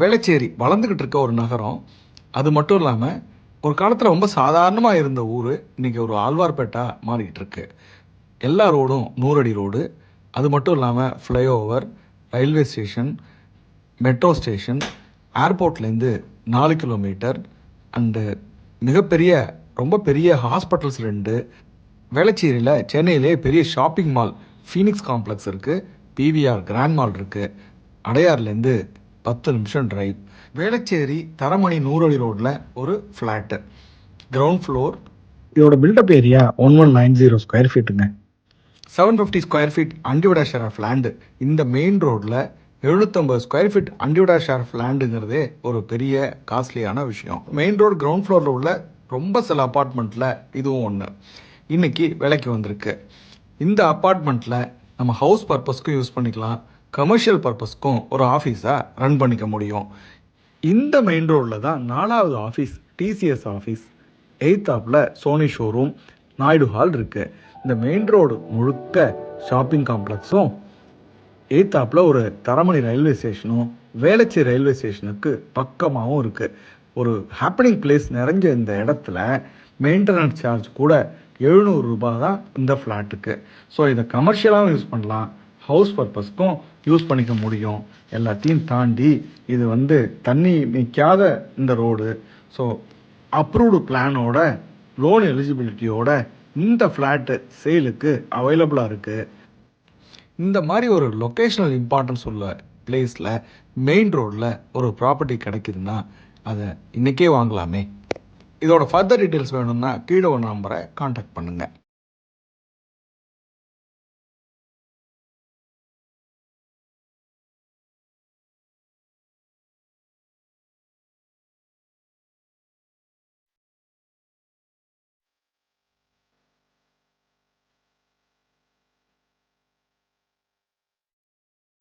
வேளச்சேரி வளர்ந்துக்கிட்டு இருக்க ஒரு நகரம். அது மட்டும் இல்லாமல் ஒரு காலத்தில் ரொம்ப சாதாரணமாக இருந்த ஊர் இன்றைக்கி ஒரு ஆழ்வார்பேட்டா மாறிக்கிட்டு இருக்கு. எல்லா ரோடும் 100 அடி ரோடு. அது மட்டும் இல்லாமல் flyover, railway station, metro station, ஏர்போர்ட்லேருந்து 4 கிலோமீட்டர் அண்டு மிகப்பெரிய ரொம்ப பெரிய ஹாஸ்பிட்டல்ஸ் 2. வேளச்சேரியில் சென்னையிலே பெரிய ஷாப்பிங் மால் ஃபீனிக்ஸ் காம்ப்ளெக்ஸ் இருக்குது. பிவிஆர் கிராண்ட் மால் இருக்குது. அடையார்லேருந்து 10 நிமிஷம் டிரைவ். வேளச்சேரி தரமணி 100 அடி ரோட்டில் ஒரு ஃப்ளாட்டு, கிரவுண்ட் ஃப்ளோர். இதோட பில்டப் ஏரியா 1190 ஸ்கொயர் ஃபீட்டுங்க. 750 square feet undivided share of land. இந்த மெயின் ரோட்டில் 750 square feet undivided share of லேண்டுங்கிறதே ஒரு பெரிய காஸ்ட்லியான விஷயம். மெயின் ரோடு கிரவுண்ட் ஃப்ளோரில் உள்ள ரொம்ப சில அப்பார்ட்மெண்ட்டில் இதுவும் ஒன்று இன்றைக்கி விலைக்கு வந்திருக்கு. இந்த அப்பார்ட்மெண்ட்டில் நம்ம ஹவுஸ் பர்பஸ்க்கும் யூஸ் பண்ணிக்கலாம், கமர்ஷியல் பர்பஸ்க்கும் ஒரு ஆஃபீஸாக ரன் பண்ணிக்க முடியும். இந்த மெயின் ரோடில் தான் 4வது office, TCS office, 8th Sony showroom, Naidu Hall இருக்குது. இந்த மெயின் ரோடு முழுக்க ஷாப்பிங் காம்ப்ளெக்ஸும், 8th ஒரு தரமணி ரயில்வே ஸ்டேஷனும் வேளச்சேரி ரயில்வே ஸ்டேஷனுக்கு பக்கமாகவும் இருக்குது. ஒரு ஹாப்பனிங் பிளேஸ் நிறைஞ்ச இந்த இடத்துல மெயின்டெனன்ஸ் சார்ஜ் கூட 700 ரூபாய் தான் இந்த ஃப்ளாட்டுக்கு. ஸோ இதை கமர்ஷியலாகவும் யூஸ் பண்ணலாம், ஹவுஸ் பர்பஸ்க்கும் யூஸ் பண்ணிக்க முடியும். எல்லாத்தையும் தாண்டி இது தண்ணி நிற்காத இந்த ரோடு. ஸோ அப்ரூவ்டு பிளானோட, லோன் எலிஜிபிலிட்டியோட இந்த ஃப்ளாட்டு சேலுக்கு அவைலபிளாக இருக்குது. இந்த மாதிரி ஒரு லொக்கேஷனல் இம்பார்ட்டன்ஸ் உள்ள பிளேஸில் மெயின் ரோடில் ஒரு ப்ராப்பர்ட்டி கிடைக்குதுன்னா அதை இன்றைக்கே வாங்கலாமே. இதோட ஃபர்தர் டீட்டெயில்ஸ் வேணும்னா கீழே ஒரு நம்பரை காண்டாக்ட் பண்ணுங்கள்.